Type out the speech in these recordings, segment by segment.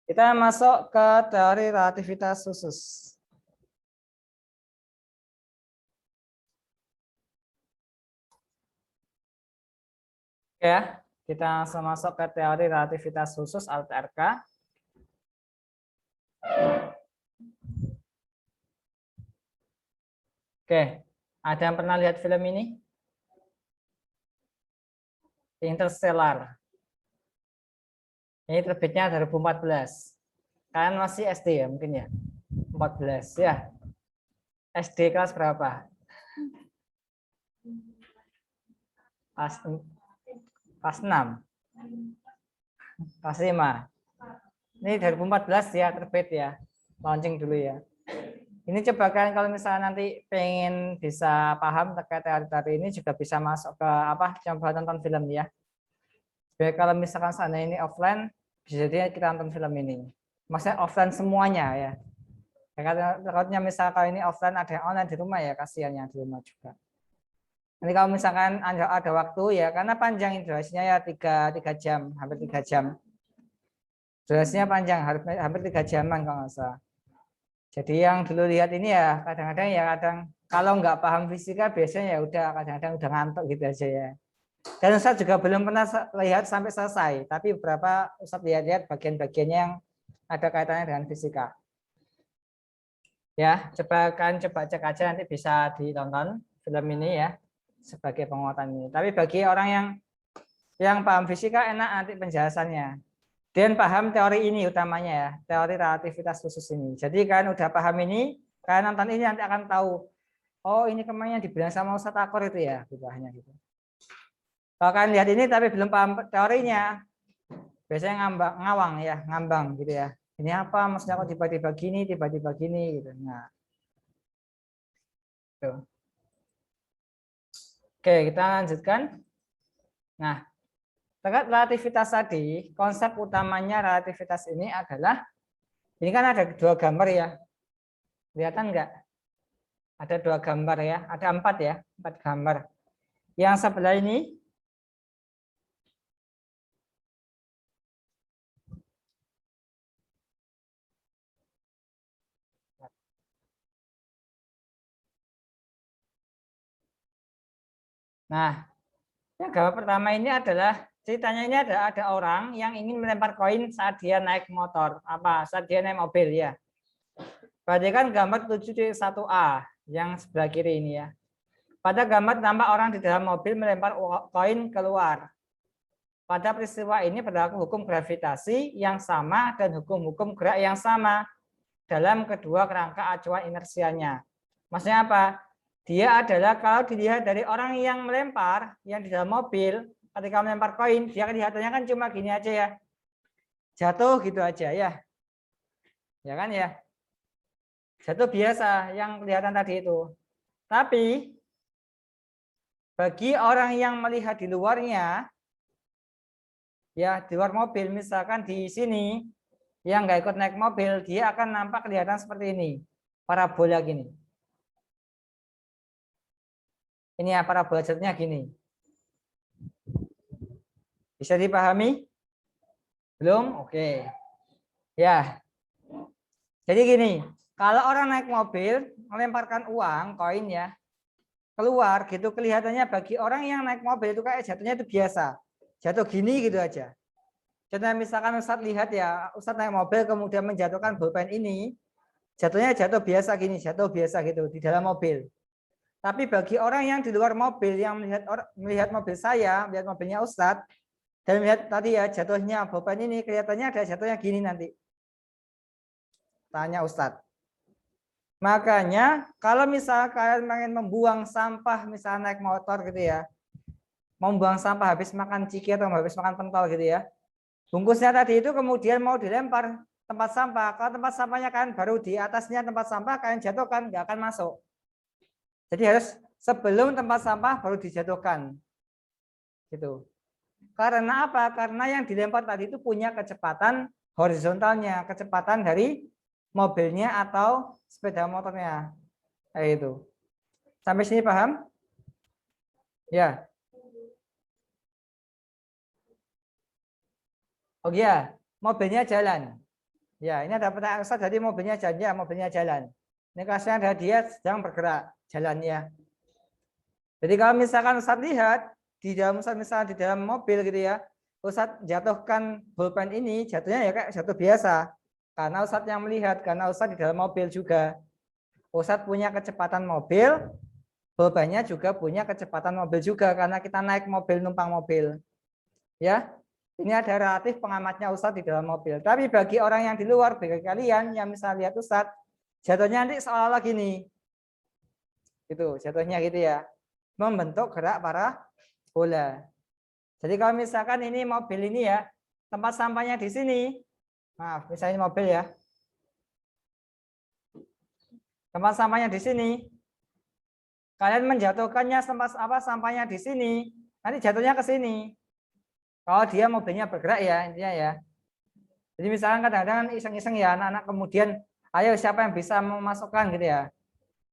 Kita masuk ke teori relativitas khusus. Oke ya, kita langsung masuk ke teori relativitas khusus atau TRK. Oke, ada yang pernah lihat film ini? Interstellar. Ini terbitnya 2014. Kalian masih SD ya mungkin ya? 14 ya. SD kelas berapa? Kelas 6. Kelas 5. Ini 2014 ya terbit ya. Launching dulu ya. Ini coba kalian kalau misalnya nanti pengen bisa paham terkait teori-teori ini juga bisa masuk ke apa? Coba nonton film ya. Jadi kalau misalkan sana ini offline, bisa jadi kita nonton film ini. Maksudnya offline semuanya ya. Takutnya misalkan ini offline ada yang online di rumah ya, kasihannya di rumah juga. Nanti kalau misalkan ada waktu ya, karena panjang durasinya ya 3 jam, hampir 3 jam. Durasinya panjang, hampir 3 jaman kalau nggak salah. Jadi yang dulu lihat ini ya kadang-kadang ya kalau nggak paham fisika biasanya ya udah kadang-kadang udah ngantuk gitu aja ya. Dan Ustadz juga belum pernah lihat sampai selesai, tapi beberapa Ustadz lihat bagian-bagiannya yang ada kaitannya dengan fisika. Ya, coba cek aja nanti bisa ditonton film ini ya sebagai penguatan ini. Tapi bagi orang yang paham fisika enak nanti penjelasannya. Dan paham teori ini utamanya ya, teori relativitas khusus ini. Jadi kan udah paham ini, kalian nonton ini nanti akan tahu, oh ini kemarin yang dibilang sama Ustadz Akor itu ya, gitu hanya gitu. Kalau kalian lihat ini tapi belum paham teorinya, biasanya ngambang gitu ya. Ini apa maksudnya kok tiba-tiba gini gitu. Nah. Tuh. Oke, kita lanjutkan. Nah, terkait relativitas tadi, konsep utamanya relativitas ini adalah ini kan ada 2 gambar ya. Kelihatan enggak? Ada 2 gambar ya, ada 4 ya, 4 gambar. Yang sebelah ini nah, yang gambar pertama ini adalah ceritanya ini ada orang yang ingin melempar koin saat dia naik motor, saat dia naik mobil ya. Perhatikan gambar 7.1a yang sebelah kiri ini ya. Pada gambar tampak orang di dalam mobil melempar koin keluar. Pada peristiwa ini berlaku hukum gravitasi yang sama dan hukum-hukum gerak yang sama dalam kedua kerangka acuan inersianya. Maksudnya apa? Dia adalah kalau dilihat dari orang yang melempar, yang di dalam mobil, ketika melempar koin, dia kelihatannya kan cuma gini aja ya. Jatuh gitu aja ya. Ya kan ya? Jatuh biasa yang kelihatan tadi itu. Tapi bagi orang yang melihat di luarnya, ya di luar mobil, misalkan di sini, yang nggak ikut naik mobil, dia akan nampak kelihatan seperti ini. Parabola gini. Ini ya parabola jatuhnya gini. Bisa dipahami? Belum? Oke. Ya. Jadi gini, kalau orang naik mobil, melemparkan uang, koin ya, keluar gitu, kelihatannya bagi orang yang naik mobil itu kayak jatuhnya itu biasa. Jatuh gini gitu aja. Contohnya misalkan Ustadz lihat ya, Ustadz naik mobil kemudian menjatuhkan bolpen ini, jatuhnya jatuh biasa gini, jatuh biasa gitu di dalam mobil. Tapi bagi orang yang di luar mobil yang melihat mobil saya, melihat mobilnya Ustadz, dan melihat tadi ya jatuhnya bolpen ini kelihatannya ada jatuhnya gini nanti. Tanya Ustadz. Makanya kalau misal kalian pengen membuang sampah, misalnya naik motor gitu ya, membuang sampah habis makan ciki atau habis makan pentol gitu ya, bungkusnya tadi itu kemudian mau dilempar tempat sampah. Kalau tempat sampahnya kan baru di atasnya tempat sampah, kalian jatuhkan nggak akan masuk. Jadi harus sebelum tempat sampah baru dijatuhkan. Gitu. Karena apa? Karena yang dilempar tadi itu punya kecepatan horizontalnya, kecepatan dari mobilnya atau sepeda motornya. Kayak itu. Sampai sini paham? Ya. Oh iya, mobilnya jalan. Ya, ini ada pertanyaan Ustaz, jadi mobilnya jalan. Ini kasusnya ada dia sedang bergerak jalannya. Jadi kalau misalkan Ustaz lihat di dalam misalnya di dalam mobil gitu ya, Ustaz jatuhkan bolpen ini, jatuhnya ya kayak jatuh biasa. Karena Ustaz yang melihat, karena Ustaz di dalam mobil juga. Ustaz punya kecepatan mobil, bolpennya juga punya kecepatan mobil juga karena kita naik mobil, numpang mobil. Ya, ini ada relatif pengamatnya Ustadz di dalam mobil. Tapi bagi orang yang di luar, bagi kalian yang misalnya lihat Ustadz, jatuhnya nanti seolah-olah gini. Gitu, jatuhnya gitu ya. Membentuk gerak parabola. Jadi kalau misalkan ini mobil ini ya, tempat sampahnya di sini. Maaf, misalnya mobil ya. Tempat sampahnya di sini. Kalian menjatuhkannya sampahnya di sini, nanti jatuhnya ke sini. Kalau dia mobilnya bergerak ya, intinya ya. Jadi misalkan kadang-kadang iseng-iseng ya anak-anak kemudian, ayo siapa yang bisa memasukkan gitu ya.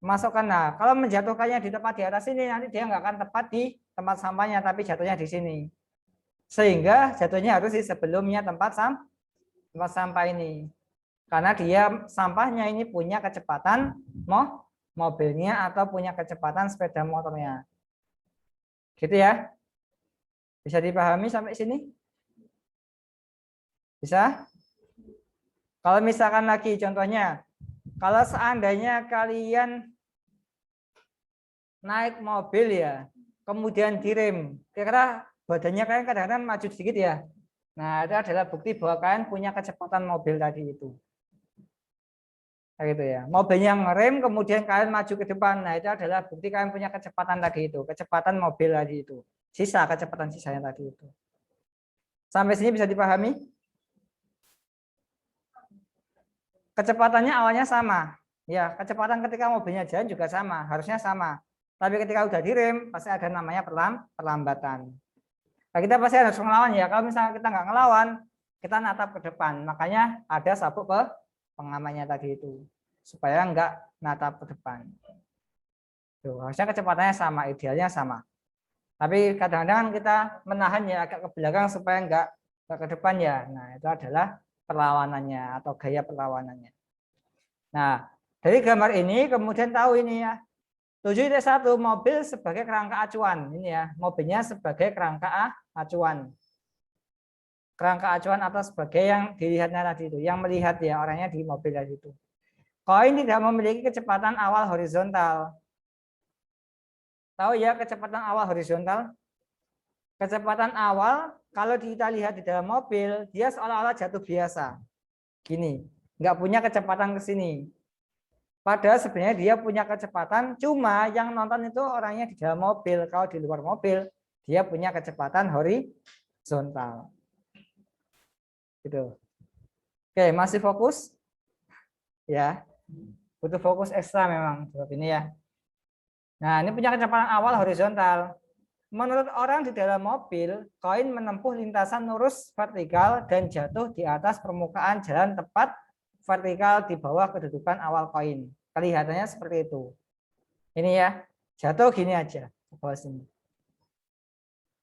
Masukkan. Nah, kalau menjatuhkannya di tempat di atas ini, nanti dia nggak akan tepat di tempat sampahnya, tapi jatuhnya di sini. Sehingga jatuhnya harus di sebelumnya tempat sampah ini. Karena dia sampahnya ini punya kecepatan mobilnya atau punya kecepatan sepeda motornya. Gitu ya. Bisa dipahami sampai sini? Bisa? Kalau misalkan lagi contohnya, kalau seandainya kalian naik mobil ya, kemudian direm, kira-kira badannya kalian kadang-kadang maju sedikit ya. Nah, itu adalah bukti bahwa kalian punya kecepatan mobil tadi itu. Nah, gitu ya. Mobilnya ngerem, kemudian kalian maju ke depan. Nah, itu adalah bukti kalian punya kecepatan tadi itu, kecepatan mobil tadi itu. Sisa kecepatan sisanya tadi itu. Sampai sini bisa dipahami? Kecepatannya awalnya sama. Ya, kecepatan ketika mobilnya jalan juga sama, harusnya sama. Tapi ketika udah direm, pasti ada namanya perlambatan. Nah, kita pasti harus ngelawan ya. Kalau misalnya kita nggak ngelawan, kita natap ke depan. Makanya ada sabuk pengamannya tadi itu. Supaya nggak natap ke depan. Tuh, harusnya kecepatannya sama, idealnya sama. Tapi kadang-kadang kita menahan ya agak ke belakang supaya nggak ke depan ya. Nah, itu adalah perlawanannya atau gaya perlawanannya. Nah, dari gambar ini kemudian tahu ini ya. 7.1 mobil sebagai kerangka acuan. Ini ya, mobilnya sebagai kerangka acuan. Kerangka acuan atau sebagai yang dilihatnya tadi itu, yang melihat ya orangnya di mobil tadi itu. Koin tidak memiliki kecepatan awal horizontal. Tahu ya kecepatan awal horizontal? Kecepatan awal kalau kita lihat di dalam mobil, dia seolah-olah jatuh biasa. Gini, nggak punya kecepatan ke sini. Padahal sebenarnya dia punya kecepatan, cuma yang nonton itu orangnya di dalam mobil. Kalau di luar mobil, dia punya kecepatan horizontal. Gitu. Oke, masih fokus? Ya, butuh fokus ekstra memang sebab ini ya. Nah, ini punya kecepatan awal horizontal. Menurut orang di dalam mobil, koin menempuh lintasan lurus vertikal dan jatuh di atas permukaan jalan tepat vertikal di bawah kedudukan awal koin. Kelihatannya seperti itu. Ini ya, jatuh gini aja ke bawah sini.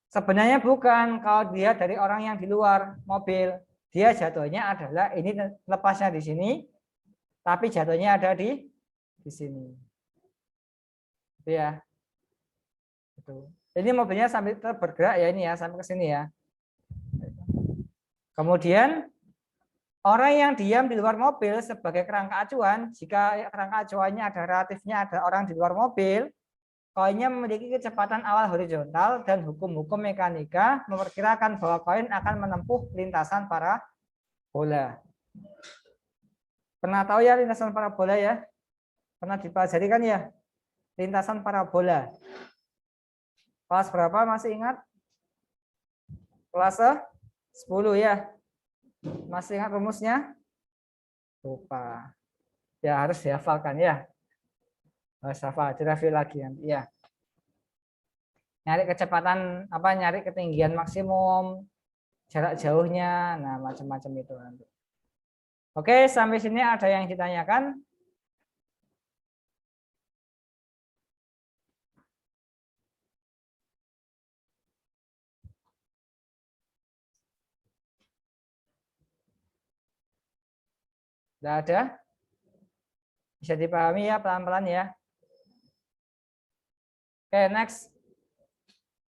Sebenarnya bukan, kalau dia dari orang yang di luar mobil, dia jatuhnya adalah ini lepasnya di sini, tapi jatuhnya ada di sini. Itu ya. Itu. Ini mobilnya sampai bergerak ya ini ya, sampai ke sini ya. Kemudian orang yang diam di luar mobil sebagai kerangka acuan, jika kerangka acuannya ada relatifnya ada orang di luar mobil, koinnya memiliki kecepatan awal horizontal dan hukum-hukum mekanika memperkirakan bahwa koin akan menempuh lintasan parabola. Pernah tahu ya lintasan parabola ya? Pernah dipelajari kan ya? Lintasan parabola. Kelas berapa masih ingat? Kelas 10 ya. Masih ingat rumusnya? Lupa. Ya harus dihafalkan ya. Harus hafal, direview lagi nanti ya. Nyari kecepatan apa? Nyari ketinggian maksimum, jarak jauhnya, nah macam-macam itu nanti. Oke, sampai sini ada yang ditanyakan? Tidak ada? Bisa dipahami ya pelan-pelan ya. Oke, next.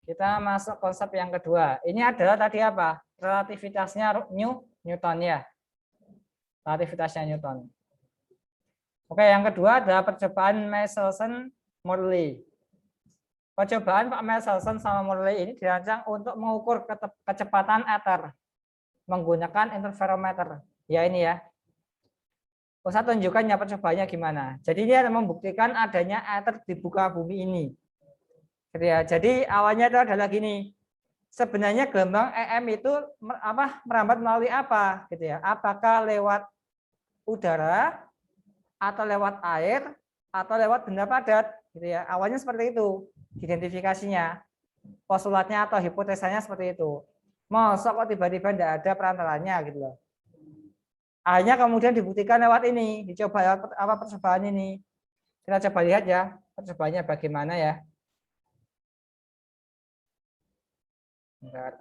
Kita masuk konsep yang kedua. Ini adalah tadi apa? Relativitasnya Newton ya. Relativitasnya Newton. Oke, yang kedua adalah percobaan Michelson-Morley. Percobaan Pak Michelson sama Morley ini dirancang untuk mengukur kecepatan ether menggunakan interferometer. Ya ini ya. Saya tunjukkan ya percobaannya gimana. Jadi dia membuktikan adanya ether di muka bumi ini. Jadi awalnya itu adalah gini. Sebenarnya gelombang EM itu merambat melalui apa gitu ya? Apakah lewat udara atau lewat air atau lewat benda padat gitu ya. Awalnya seperti itu identifikasinya. Postulatnya atau hipotesanya seperti itu. Masa kok tiba-tiba tidak ada perantaranya gitu loh. Akhirnya kemudian dibuktikan lewat ini, dicoba lewat percobaan ini. Kita coba lihat ya percobaannya bagaimana ya. Bentar.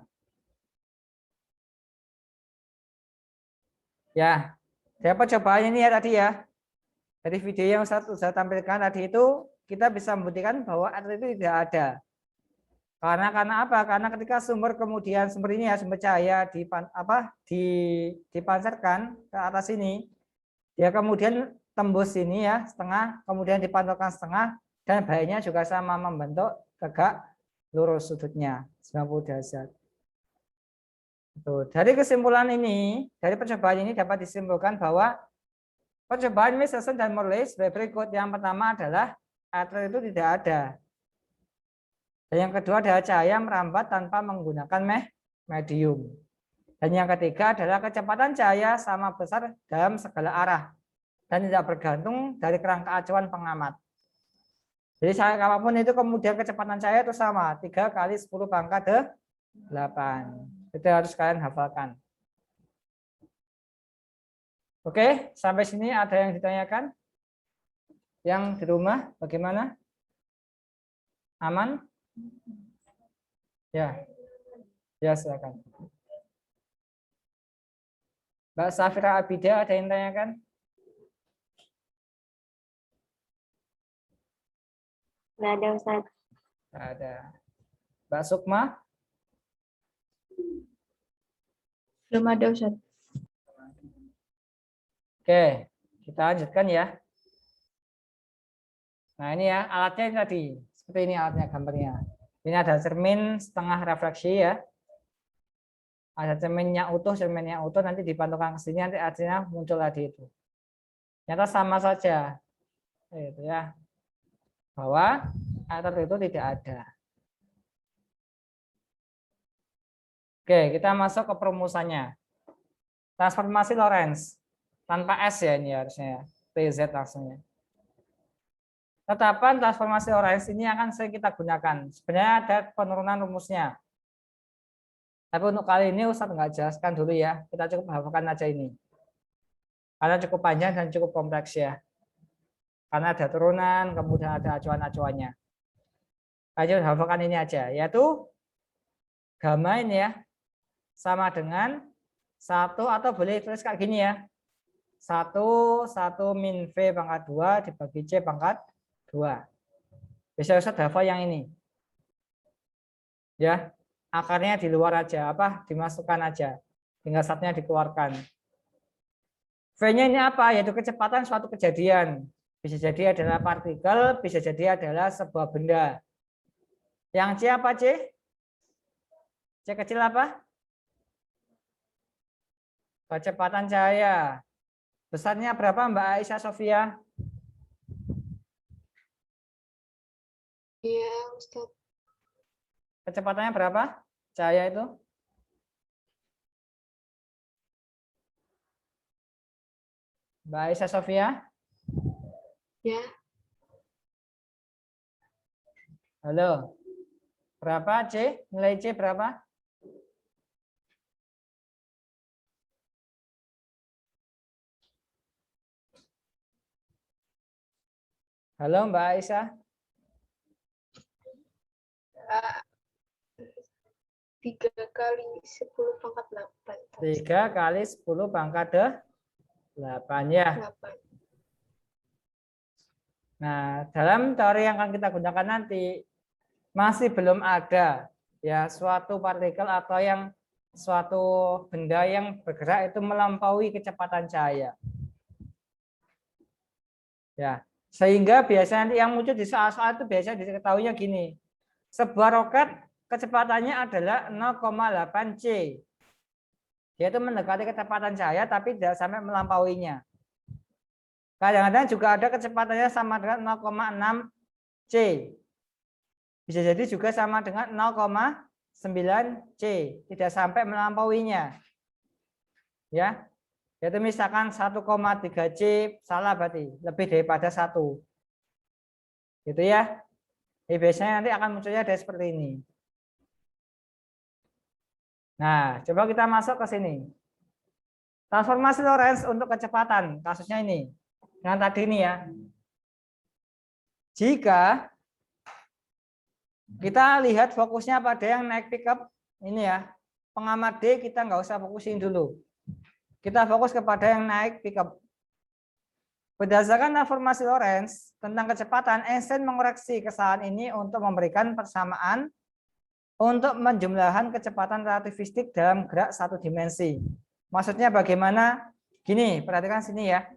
Ya, saya percobaan ini ya tadi ya. Dari video yang saya tampilkan tadi itu kita bisa membuktikan bahwa ether itu tidak ada. Karena apa? Karena ketika sumber ini ya sumber cahaya dipancarkan ke atas ini, dia kemudian tembus sini ya setengah, kemudian dipantulkan setengah dan baiknya juga sama membentuk tegak lurus sudutnya 90 derajat. Dari kesimpulan ini, dari percobaan ini dapat disimpulkan bahwa percobaan Michelson dan Morley sebagai berikut. Yang pertama adalah ether itu tidak ada. Dan yang kedua adalah cahaya merambat tanpa menggunakan medium. Dan yang ketiga adalah kecepatan cahaya sama besar dalam segala arah dan tidak bergantung dari kerangka acuan pengamat. Jadi apapun itu kemudian kecepatan cahaya itu sama 3 kali 10 pangkat 8. Itu harus kalian hafalkan. Oke, sampai sini ada yang ditanyakan? Yang di rumah bagaimana? Aman? Ya. Ya, silakan. Mbak Safira Abida ada yang tanyakan? Nggak ada, Ustaz. Nggak ada. Mbak Sukma? Belum ada, Ustaz. Oke, kita lanjutkan ya. Nah ini ya alatnya ini tadi. Seperti ini alatnya gambarnya. Ini ada cermin setengah refleksi ya. Ada cerminnya utuh nanti dipantulkan ke sini nanti hasilnya muncul tadi itu. Ternyata sama saja. Itu ya. Bahwa ether itu tidak ada. Oke, kita masuk ke perumusannya. Transformasi Lorentz. Tanpa S ya ini harusnya ya. TZ langsungnya. Tetapan transformasi Lorentz ini akan sering kita gunakan. Sebenarnya ada penurunan rumusnya. Tapi untuk kali ini Ustaz nggak jelaskan dulu ya. Kita cukup hafalkan aja ini. Karena cukup panjang dan cukup kompleks ya. Karena ada turunan, kemudian ada acuan-acuannya. Lanjut hafalkan ini aja. Yaitu gamma ini ya. Sama dengan 1 atau boleh tulis kayak gini ya. 1 min V pangkat 2 dibagi C pangkat 2. Bisa Ustaz hafal yang ini. Ya, akarnya di luar aja, dimasukkan aja. Tinggal satnya dikeluarkan. V-nya ini apa? Yaitu kecepatan suatu kejadian. Bisa jadi adalah partikel, bisa jadi adalah sebuah benda. Yang C apa C? C kecil apa? Kecepatan cahaya. Besarnya berapa Mbak Aisyah Sofia? Iya, Ustaz. Kecepatannya berapa? Cahaya itu? Mbak Aisyah Sofia? Ya. Halo. Berapa C? Nilai C berapa? Halo Mbak Aisyah. 3 kali 10 pangkat 8. 3 kali 10 pangkat 8 ya. 8. Nah, dalam teori yang akan kita gunakan nanti masih belum ada ya suatu partikel atau yang suatu benda yang bergerak itu melampaui kecepatan cahaya. Ya, sehingga biasanya nanti yang muncul di soal-soal itu biasanya diketahuinya gini. Sebuah roket kecepatannya adalah 0,8 C. Dia itu mendekati kecepatan cahaya tapi tidak sampai melampauinya. Kadang-kadang juga ada kecepatannya sama dengan 0,6 C. Bisa jadi juga sama dengan 0,9 C. Tidak sampai melampauinya. Ya, yaitu misalkan 1,3 C, salah berarti. Lebih daripada 1. Gitu ya. Biasanya nanti akan munculnya ada seperti ini. Nah, coba kita masuk ke sini. Transformasi Lorentz untuk kecepatan. Kasusnya ini. Yang tadi ini ya. Jika kita lihat fokusnya pada yang naik pickup ini ya. Pengamat D kita nggak usah fokusin dulu. Kita fokus kepada yang naik pickup. Berdasarkan transformasi Lorentz tentang kecepatan, Einstein mengoreksi kesalahan ini untuk memberikan persamaan untuk penjumlahan kecepatan relativistik dalam gerak satu dimensi. Maksudnya bagaimana? Gini, perhatikan sini ya.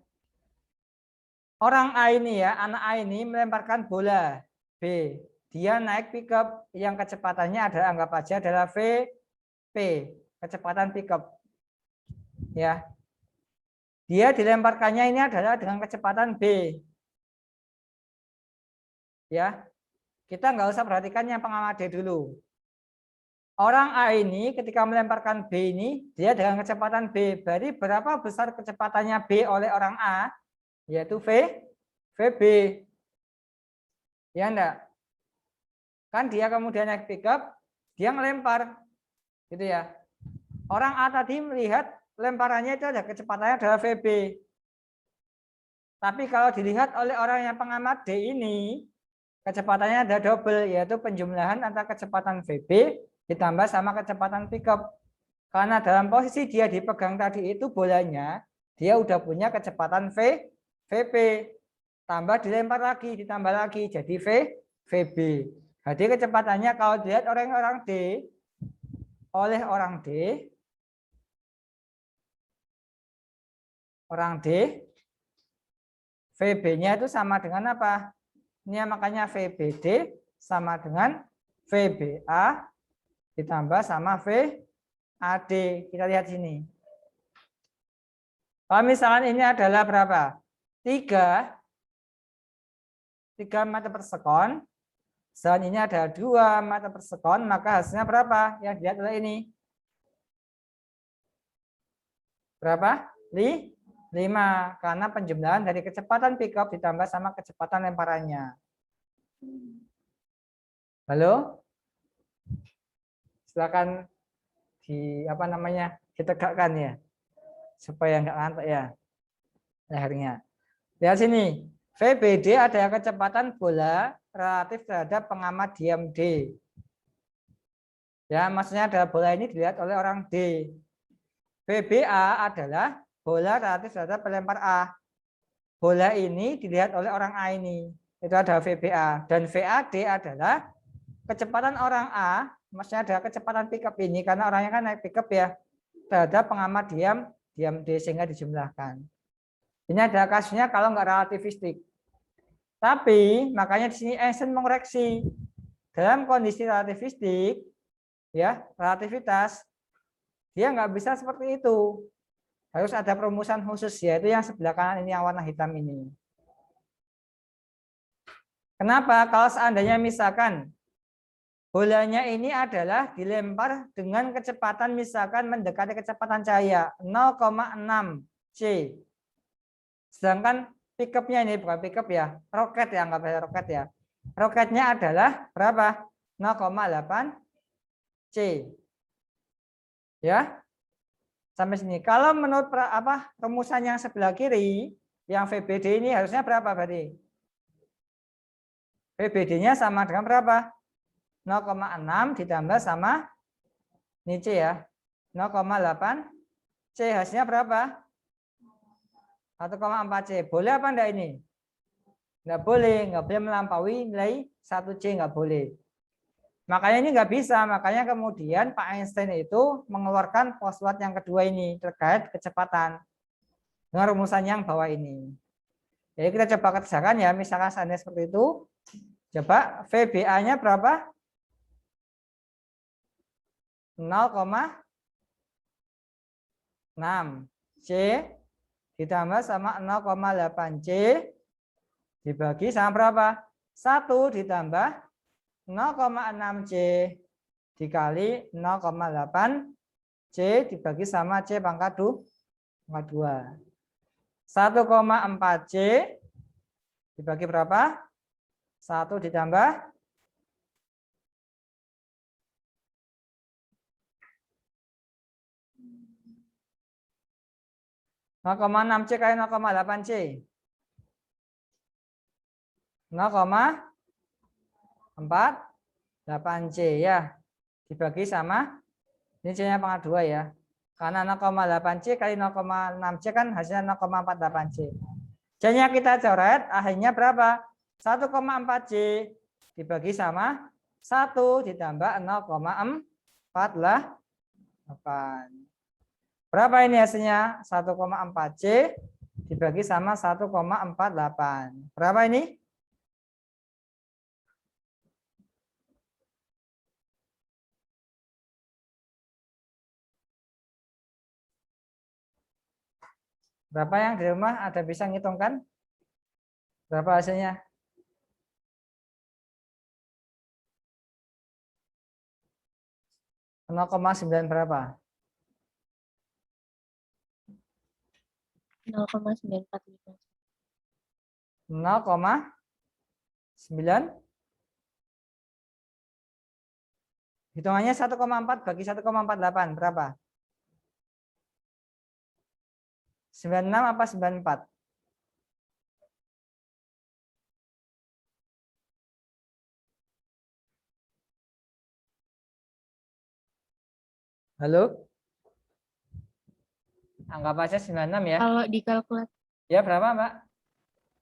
Orang A ini ya, anak A ini melemparkan bola B. Dia naik pickup yang kecepatannya adalah anggap aja adalah VP, kecepatan pickup. Ya. Dia dilemparkannya ini adalah dengan kecepatan B. Ya. Kita nggak usah perhatikan yang pengamat D dulu. Orang A ini ketika melemparkan B ini, dia dengan kecepatan B. Berarti berapa besar kecepatannya B oleh orang A? Yaitu VB. Ya enggak? Kan dia kemudian naik pickup, dia melempar. Gitu ya. Orang A tadi melihat lemparannya itu ada kecepatannya adalah VB. Tapi kalau dilihat oleh orang yang pengamat D ini, kecepatannya ada double, yaitu penjumlahan antara kecepatan VB ditambah sama kecepatan pickup. Karena dalam posisi dia dipegang tadi itu bolanya, dia udah punya kecepatan VP. Tambah dilempar lagi, ditambah lagi, jadi VB. Jadi kecepatannya kalau dilihat oleh orang D, VB-nya itu sama dengan apa? Ini makanya VBD sama dengan VBA ditambah sama VAD. Kita lihat sini. Kalau misalkan ini adalah berapa? 3 meter per sekon. Dan ini ada 2 meter per sekon. Maka hasilnya berapa? Yang dilihat oleh ini. Berapa? 5. Karena penjumlahan dari kecepatan pickup ditambah sama kecepatan lemparannya. Halo? Silakan ditegakkan ya. Supaya nggak ngantuk ya lehernya. Lihat sini. VBD adalah kecepatan bola relatif terhadap pengamat diam D. Ya, maksudnya adalah bola ini dilihat oleh orang D. VBA adalah bola relatif terhadap pelempar A. Bola ini dilihat oleh orang A ini. Itu adalah VBA. Dan VAD adalah kecepatan orang A, maksudnya adalah kecepatan pickup ini, karena orangnya kan naik pickup ya, terhadap pengamat diam D sehingga dijumlahkan. Ini adalah kasusnya kalau nggak relativistik. Tapi makanya di sini Einstein mengoreksi dalam kondisi relativistik, ya relativitas, dia nggak bisa seperti itu. Harus ada perumusan khusus, yaitu yang sebelah kanan ini yang warna hitam ini. Kenapa? Kalau seandainya misalkan bolanya ini adalah dilempar dengan kecepatan misalkan mendekati kecepatan cahaya 0,6 C. Sedangkan pickupnya ini bukan pickup ya, roket ya, anggap saja roket ya. Roketnya adalah berapa? 0,8 C. Ya. Sampai sini. Kalau menurut rumusan yang sebelah kiri, yang VBD ini harusnya berapa berarti? VBD-nya sama dengan berapa? 0,6 ditambah sama ini C ya. 0,8 C hasilnya berapa? 1,4 C. Boleh apa enggak ini? Enggak boleh melampaui nilai 1 C, enggak boleh. Makanya ini enggak bisa, makanya kemudian Pak Einstein itu mengeluarkan postulat yang kedua ini terkait kecepatan dengan rumusan yang bawah ini. Jadi kita coba kerjakan ya, misalkan seandainya seperti itu. Coba VBA-nya berapa? 0,6 C ditambah sama 0,8 C dibagi sama berapa? 1 ditambah 0,6 C dikali 0,8 C dibagi sama C pangkat 2. 1,4 C dibagi berapa? 1 ditambah 0,6 C kali 0,8 C. 0,48 C ya. Dibagi sama ini C-nya pangkat 2 ya. Karena 0,8 C kali 0,6 C kan hasilnya 0,48 C. C-nya kita coret, akhirnya berapa? 1,4 C dibagi sama 1 ditambah 0,48. Berapa ini hasilnya? 1,4 C dibagi sama 1,48. Berapa ini? Berapa yang di rumah ada bisa ngitungkan? Berapa hasilnya? (0,9) berapa? 0,945. 0,9. Hitungannya 1,4 bagi 1,48 berapa? 96 apa 94? Halo? Anggap aja 96 ya. Kalau di kalkulator, Ya berapa, Mbak?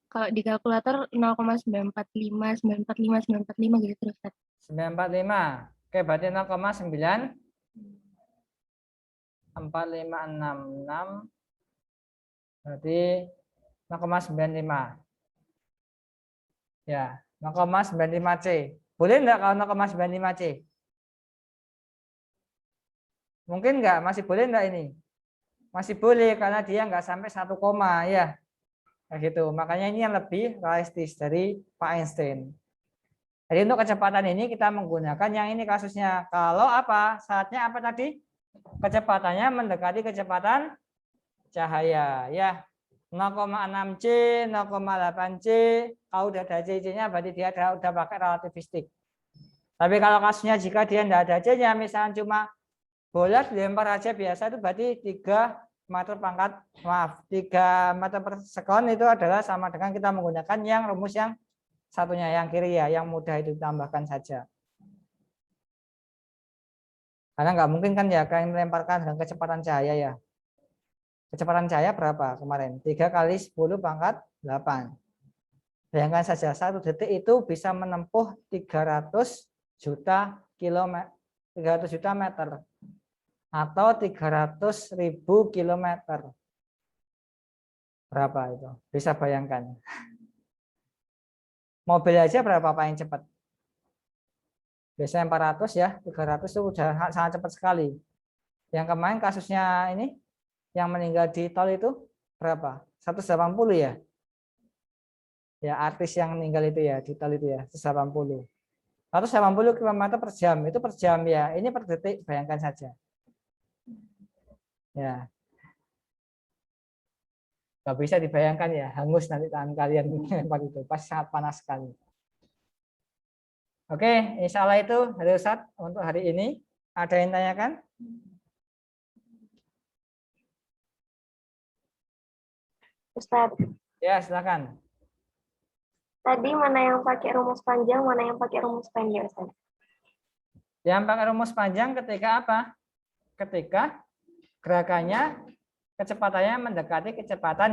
kalau di kalkulator 0,945, 945, 945 gitu terus, Ustaz. 945. Oke, berarti 0,94566 berarti 0,95. Ya, 0,95 C. Boleh enggak kalau 0,95 C? Mungkin enggak, masih boleh enggak ini? Masih boleh karena dia enggak sampai 1 koma ya. Kayak gitu. Makanya ini yang lebih realistis dari Pak Einstein. Jadi untuk kecepatan ini kita menggunakan yang ini kasusnya. Kalau apa? Saatnya apa tadi? Kecepatannya mendekati kecepatan cahaya ya. 0,6 C, 0,8 C. Kalau udah ada C-nya berarti dia udah pakai relativistik. Tapi kalau kasusnya jika dia tidak ada C-nya, misalnya cuma bola dilempar aja biasa, itu berarti 3 meter pangkat, maaf, 3 meter per sekon itu adalah sama dengan kita menggunakan yang rumus yang satunya, yang kiri ya, yang mudah itu ditambahkan saja. Karena nggak mungkin kan ya kalian melemparkan dengan kecepatan cahaya ya. Kecepatan cahaya berapa kemarin? 3 kali 10 pangkat 8. Bayangkan saja 1 detik itu bisa menempuh 300 juta kilometer, 300 juta meter atau 300.000 kilometer. Berapa itu? Bisa bayangkan. Mobil aja berapa paling cepat? Biasanya 400 ya, 300 itu udah sangat cepat sekali. Yang kemarin kasusnya ini yang meninggal di tol itu berapa? 180 ya? Ya, artis yang meninggal itu ya di tol itu ya, 180. 180 km per jam, itu per jam ya. Ini per detik, bayangkan saja. Ya. Gak bisa dibayangkan ya, hangus nanti tangan kalian itu, pasti sangat panas sekali. Oke, insya Allah itu hari Ustadz untuk hari ini. Ada yang tanyakan? Ustaz, Ya, silakan. tadi mana yang pakai rumus panjang, mana yang pakai rumus pendek, Ustaz? Yang pakai rumus panjang ketika apa? Ketika gerakannya kecepatannya mendekati kecepatan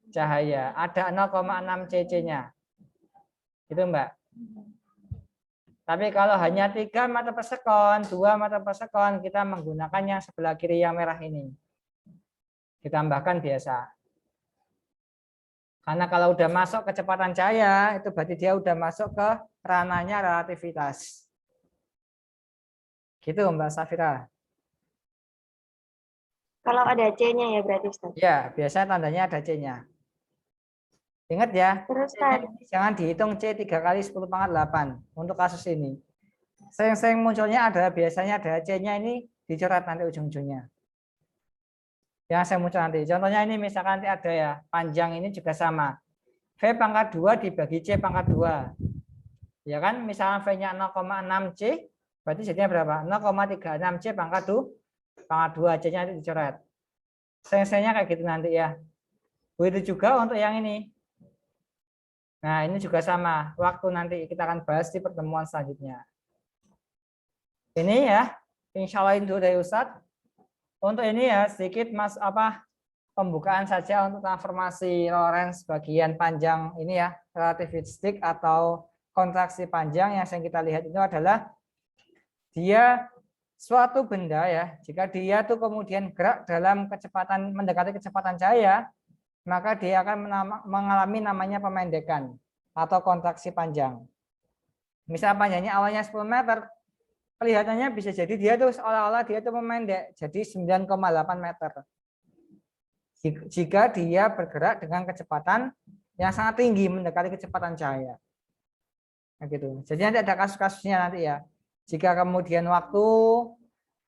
cahaya. Ada 0,6 cc-nya. Gitu, Mbak. Tapi kalau hanya 3 meter per sekon, 2 meter per sekon, kita menggunakan yang sebelah kiri yang merah ini. Ditambahkan biasa. Karena kalau udah masuk kecepatan cahaya, itu berarti dia udah masuk ke ranahnya relativitas. Gitu, Mbak Safira. Kalau ada C-nya ya berarti, Ustaz. Ya, biasanya tandanya ada C-nya. Ingat ya, Terus tadi jangan dihitung C 3 kali 10 pangkat 8 untuk kasus ini. Sering-sering munculnya adalah biasanya ada C-nya ini dicoret nanti ujung-ujungnya. Yang saya muncul nanti. Contohnya ini misalkan nanti ada ya, panjang ini juga sama. V pangkat 2 dibagi C pangkat 2. Ya kan, misalnya V-nya 0,6 C, berarti jadinya berapa? 0,36 C pangkat 2, C-nya dicoret. Sering-seringnya kayak gitu nanti ya. Begitu juga untuk yang ini. Nah, ini juga sama. Waktu nanti kita akan bahas di pertemuan selanjutnya. Ini ya, insya Allah itu dari Ustadz. Untuk ini ya, sedikit pembukaan saja untuk transformasi Lorentz bagian panjang ini ya, relativistik atau kontraksi panjang. Yang kita lihat itu adalah dia suatu benda ya, jika dia tuh kemudian gerak dalam kecepatan mendekati kecepatan cahaya, maka dia akan mengalami namanya pemendekan atau kontraksi panjang. Misal panjangnya awalnya 10 meter, kelihatannya bisa jadi dia tuh seolah-olah dia tuh memendek jadi 9,8 meter. Jika dia bergerak dengan kecepatan yang sangat tinggi mendekati kecepatan cahaya. Nah, gitu. Jadi nanti ada kasus-kasusnya nanti ya. Jika kemudian waktu,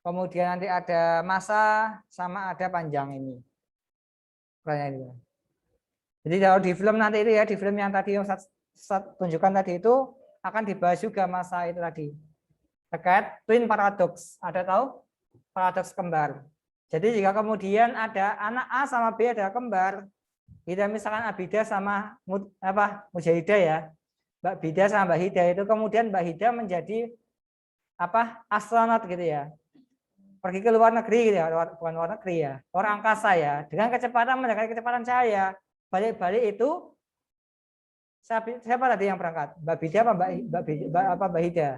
kemudian nanti ada masa, sama ada panjang ini. Jadi kalau di film nanti itu ya, di film yang tadi yang saya tunjukkan tadi itu akan dibahas juga masa itu tadi. Terkait twin paradox. Ada tahu? Paradoks kembar. Jadi jika kemudian ada anak A sama B ada kembar, kita misalkan Abida sama Mujahidah ya. Mbak Bida sama Mbak Hida itu kemudian Mbak Hida menjadi astronot gitu ya. Pergi ke luar negeri gitu ya, bukan luar negeri ya, luar angkasa ya, dengan kecepatan mendekati kecepatan cahaya. Balik-balik itu siapa tadi yang berangkat? Mbak Bida apa Mbak Hida?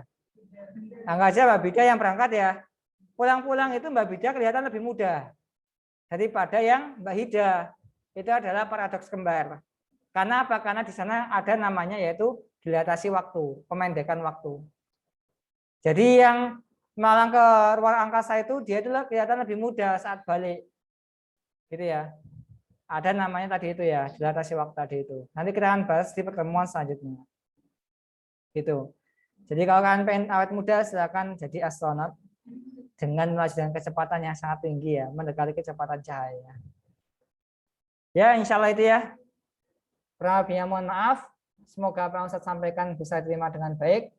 Anggap aja Mbak Bida yang berangkat ya. Pulang-pulang itu Mbak Bida kelihatan lebih muda daripada yang Mbak Hida. Itu adalah paradoks kembar. Karena apa? Karena di sana ada namanya yaitu dilatasi waktu, pemendekan waktu. Jadi yang malang ke luar angkasa itu dia itu kelihatan lebih muda saat balik. Gitu ya. Ada namanya tadi itu ya, dilatasi waktu tadi itu. Nanti kita akan bahas di pertemuan selanjutnya. Gitu. Jadi kalau kalian pengen awet muda silakan jadi astronot dengan melaju kecepatan yang sangat tinggi ya, mendekati kecepatan cahaya. Ya, insya Allah itu ya. Kurang lebihnya mohon maaf. Semoga apa yang Ustaz sampaikan bisa diterima dengan baik.